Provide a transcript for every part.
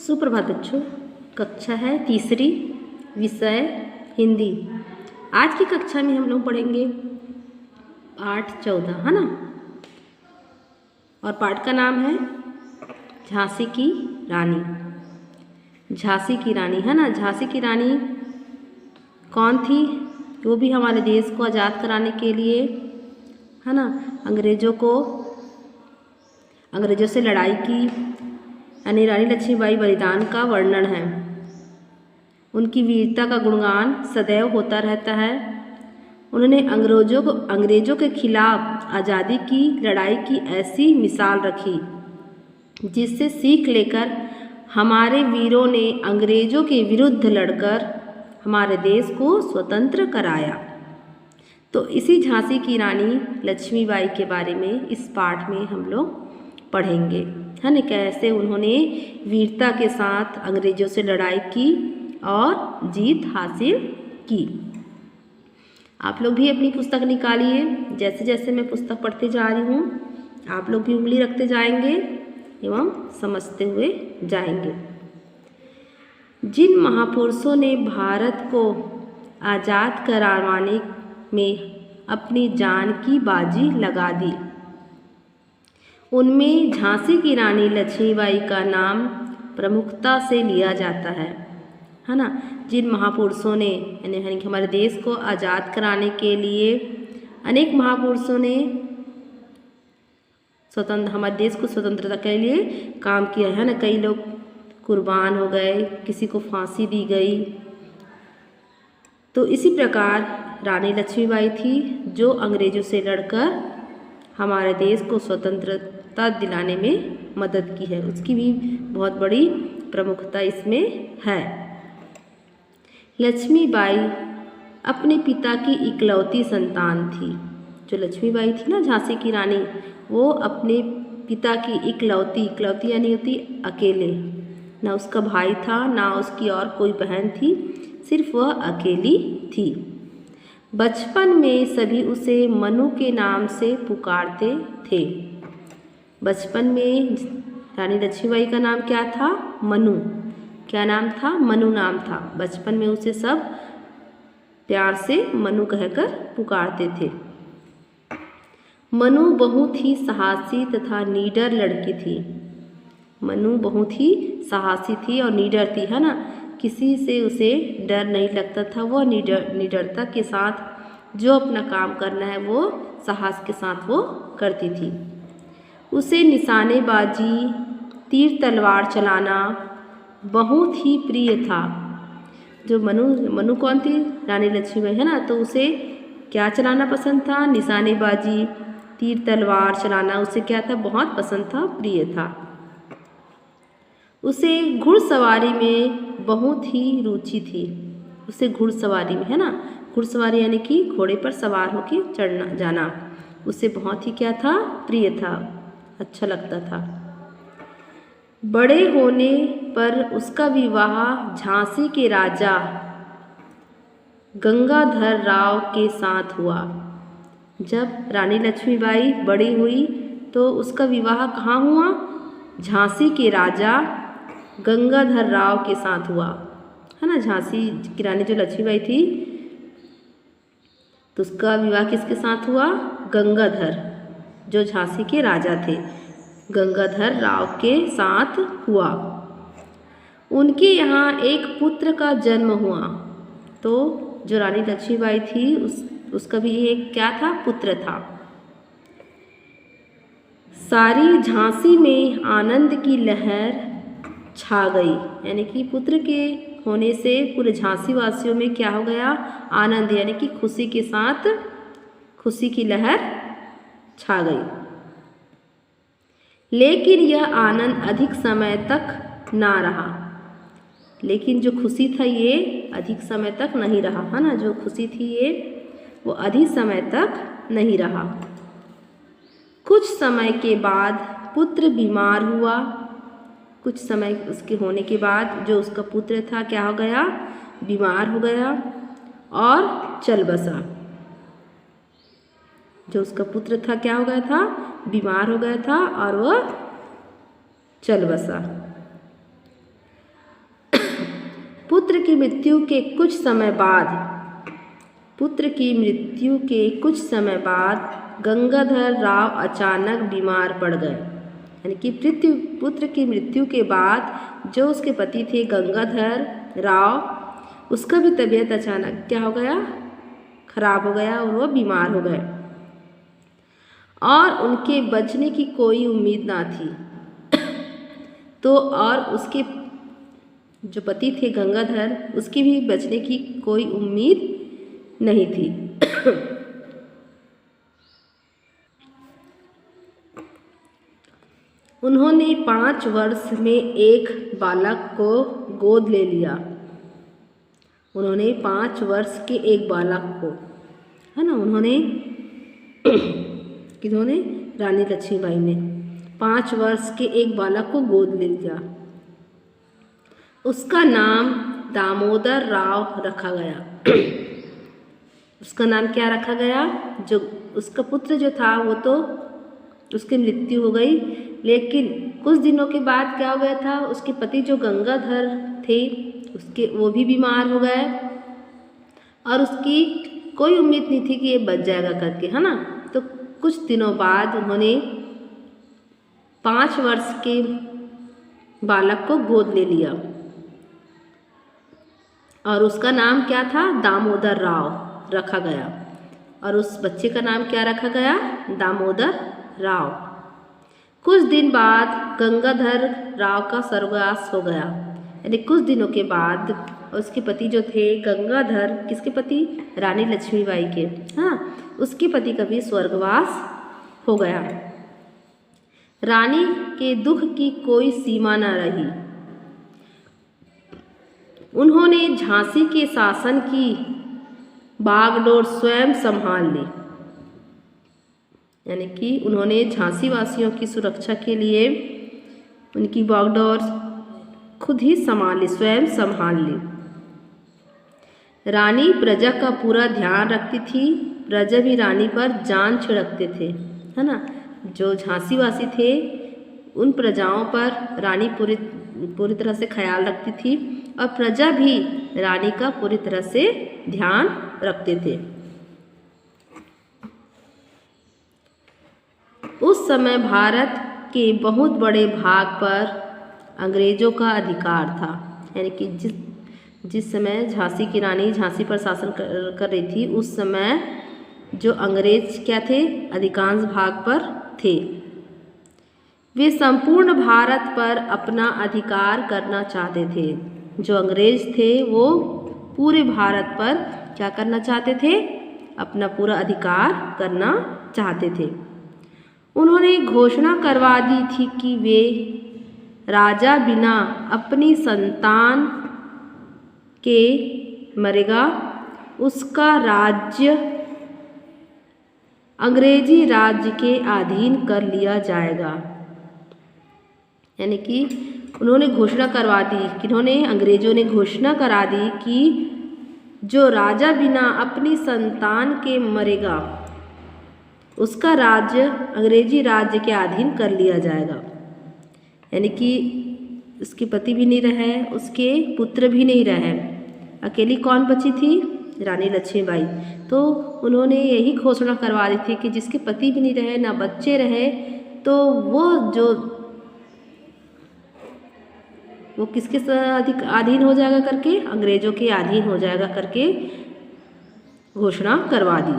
सुप्रभात बच्चों। कक्षा है तीसरी, विषय हिंदी। आज की कक्षा में हम लोग पढ़ेंगे पाठ 14, है ना। और पाठ का नाम है झांसी की रानी। झांसी की रानी, है ना। झांसी की रानी कौन थी? वो भी हमारे देश को आज़ाद कराने के लिए, है ना, अंग्रेज़ों से लड़ाई की। यानी रानी लक्ष्मीबाई बलिदान का वर्णन है। उनकी वीरता का गुणगान सदैव होता रहता है। उन्होंने अंग्रेज़ों के खिलाफ आज़ादी की लड़ाई की ऐसी मिसाल रखी जिससे सीख लेकर हमारे वीरों ने अंग्रेज़ों के विरुद्ध लड़कर हमारे देश को स्वतंत्र कराया। तो इसी झांसी की रानी लक्ष्मीबाई के बारे में इस पाठ में हम लोग पढ़ेंगे, है ना। कैसे उन्होंने वीरता के साथ अंग्रेज़ों से लड़ाई की और जीत हासिल की। आप लोग भी अपनी पुस्तक निकालिए। जैसे जैसे मैं पुस्तक पढ़ते जा रही हूँ आप लोग भी उंगली रखते जाएंगे एवं समझते हुए जाएंगे। जिन महापुरुषों ने भारत को आज़ाद करवाने में अपनी जान की बाजी लगा दी, उनमें झांसी की रानी लक्ष्मीबाई का नाम प्रमुखता से लिया जाता है ना। जिन महापुरुषों ने यानी हमारे देश को आज़ाद कराने के लिए अनेक महापुरुषों ने हमारे देश को स्वतंत्रता के लिए काम किया है ना। कई लोग कुर्बान हो गए, किसी को फांसी दी गई। तो इसी प्रकार रानी लक्ष्मीबाई थी जो अंग्रेज़ों से लड़कर हमारे देश को स्वतंत्रता दिलाने में मदद की है। उसकी भी बहुत बड़ी प्रमुखता इसमें है। लक्ष्मीबाई अपने पिता की इकलौती संतान थी। जो लक्ष्मीबाई थी ना झांसी की रानी, वो अपने पिता की इकलौती यानी होती अकेले। ना उसका भाई था, ना उसकी और कोई बहन थी, सिर्फ वह अकेली थी। बचपन में सभी उसे मनु के नाम से पुकारते थे। बचपन में रानी लक्ष्मीबाई का नाम क्या था? मनु। क्या नाम था? मनु नाम था। बचपन में उसे सब प्यार से मनु कहकर पुकारते थे। मनु बहुत ही साहसी तथा निडर लड़की थी। मनु बहुत ही साहसी थी और निडर थी, है ना। किसी से उसे डर नहीं लगता था। वह निडरता के साथ जो अपना काम करना है वो साहस के साथ वो करती थी। उसे निशानेबाजी, तीर तलवार चलाना बहुत ही प्रिय था। जो मनु कौन थी? रानी लक्ष्मीबाई, है ना। तो उसे क्या चलाना पसंद था? निशानेबाजी, तीर तलवार चलाना उसे क्या था? बहुत पसंद था, प्रिय था। उसे घुड़सवारी में बहुत ही रुचि थी। उसे घुड़सवारी में, है ना, घुड़सवारी यानी कि घोड़े पर सवार होकर चढ़ना जाना उसे बहुत ही क्या था? प्रिय था, अच्छा लगता था। बड़े होने पर उसका विवाह झांसी के राजा गंगाधर राव के साथ हुआ। जब रानी लक्ष्मीबाई बड़ी हुई तो उसका विवाह कहाँ हुआ? झांसी के राजा गंगाधर राव के साथ हुआ, है ना। झांसी की रानी जो लक्ष्मीबाई थी तो उसका विवाह किसके साथ हुआ? गंगाधर, जो झांसी के राजा थे, गंगाधर राव के साथ हुआ। उनके यहाँ एक पुत्र का जन्म हुआ। तो जो रानी लक्ष्मीबाई थी उसका भी एक क्या था? पुत्र था। सारी झांसी में आनंद की लहर छा गई। यानी कि पुत्र के होने से पूरे झांसी वासियों में क्या हो गया? आनंद, यानी कि खुशी के साथ खुशी की लहर छा गई। लेकिन यह आनंद अधिक समय तक ना रहा। लेकिन जो खुशी था ये अधिक समय तक नहीं रहा, है ना। जो खुशी थी ये वो अधिक समय तक नहीं रहा। कुछ समय के बाद पुत्र बीमार हुआ। कुछ समय उसके होने के बाद जो उसका पुत्र था क्या हो गया? बीमार हो गया और चल बसा। जो उसका पुत्र था क्या हो गया था? बीमार हो गया था और वह चल बसा। पुत्र की मृत्यु के कुछ समय बाद गंगाधर राव अचानक बीमार पड़ गए। यानी कि पुत्र की मृत्यु के बाद जो उसके पति थे गंगाधर राव, उसका भी तबीयत अचानक क्या हो गया, खराब हो गया और वो बीमार हो गए और उनके बचने की कोई उम्मीद ना थी। तो और उसके जो पति थे गंगाधर, उसकी भी बचने की कोई उम्मीद नहीं थी। उन्होंने 5 वर्ष में एक बालक को गोद ले लिया। उन्होंने 5 वर्ष के एक बालक को, है ना, किन्होंने रानी लक्ष्मीबाई ने 5 वर्ष के एक बालक को गोद ले लिया। उसका नाम दामोदर राव रखा गया। उसका नाम क्या रखा गया? जो उसका पुत्र जो था वो तो उसकी मृत्यु हो गई, लेकिन कुछ दिनों के बाद क्या हो गया था, उसके पति जो गंगाधर थे वो भी बीमार हो गए और उसकी कोई उम्मीद नहीं थी कि ये बच जाएगा करके, है ना। तो कुछ दिनों बाद उन्होंने 5 वर्ष के बालक को गोद ले लिया और उसका नाम क्या था? दामोदर राव रखा गया। और उस बच्चे का नाम क्या रखा गया? दामोदर राव। कुछ दिन बाद गंगाधर राव का स्वर्गवास हो गया। यानी कुछ दिनों के बाद उसके पति जो थे गंगाधर, किसके पति? रानी लक्ष्मीबाई के, हाँ, उसके पति का भी स्वर्गवास हो गया। रानी के दुख की कोई सीमा न रही। उन्होंने झांसी के शासन की बागडोर स्वयं संभाल ली। यानी कि उन्होंने झांसी वासियों की सुरक्षा के लिए उनकी बागडोर खुद ही संभाली, स्वयं संभाल ली। रानी प्रजा का पूरा ध्यान रखती थी, प्रजा भी रानी पर जान छिड़कते थे, है ना। जो झांसी वासी थे उन प्रजाओं पर रानी पूरी तरह से ख्याल रखती थी और प्रजा भी रानी का पूरी तरह से ध्यान रखते थे। उस समय भारत के बहुत बड़े भाग पर अंग्रेजों का अधिकार था। यानी कि जिस समय झांसी की रानी झांसी पर शासन कर रही थी, उस समय जो अंग्रेज क्या थे, अधिकांश भाग पर थे। वे संपूर्ण भारत पर अपना अधिकार करना चाहते थे। जो अंग्रेज थे वो पूरे भारत पर क्या करना चाहते थे? अपना पूरा अधिकार करना चाहते थे। उन्होंने घोषणा करवा दी थी कि वे राजा बिना अपनी संतान के मरेगा, उसका राज्य अंग्रेजी राज्य के अधीन कर लिया जाएगा। यानी कि उन्होंने घोषणा करवा दी, किन्होंने? अंग्रेजों ने घोषणा करा दी कि जो राजा बिना अपनी संतान के मरेगा, उसका राज्य अंग्रेजी राज्य के अधीन कर लिया जाएगा। यानी कि उसके पति भी नहीं रहे, उसके पुत्र भी नहीं रहे, अकेली कौन बची थी? रानी लक्ष्मीबाई। तो उन्होंने यही घोषणा करवा दी थी कि जिसके पति भी नहीं रहे, ना बच्चे रहे, तो वो किसके अधीन हो जाएगा करके? अंग्रेजों के अधीन हो जाएगा करके घोषणा करवा दी।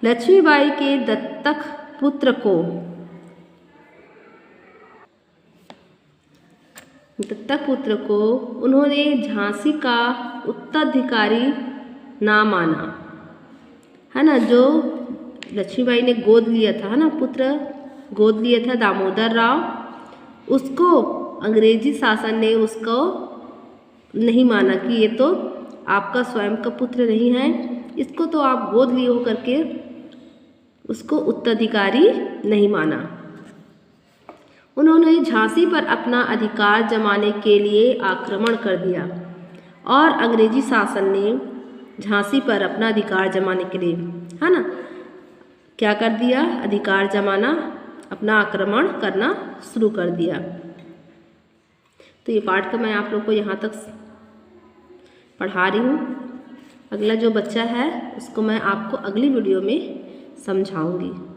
लक्ष्मीबाई के दत्तक पुत्र को उन्होंने झांसी का उत्तराधिकारी ना माना, है ना। जो लक्ष्मीबाई ने गोद लिया था, है ना, पुत्र गोद लिया था दामोदर राव, उसको अंग्रेजी शासन ने उसको नहीं माना कि ये तो आपका स्वयं का पुत्र नहीं है, इसको तो आप गोद लिए हो करके उसको उत्तराधिकारी नहीं माना। उन्होंने झांसी पर अपना अधिकार जमाने के लिए आक्रमण कर दिया और अंग्रेजी शासन ने झांसी पर अपना अधिकार जमाने के लिए, है ना, क्या कर दिया? अधिकार जमाना, अपना आक्रमण करना शुरू कर दिया। तो ये पाठ का मैं आप लोग को यहाँ तक पढ़ा रही हूँ। अगला जो बच्चा है उसको मैं आपको अगली वीडियो में समझाऊंगी।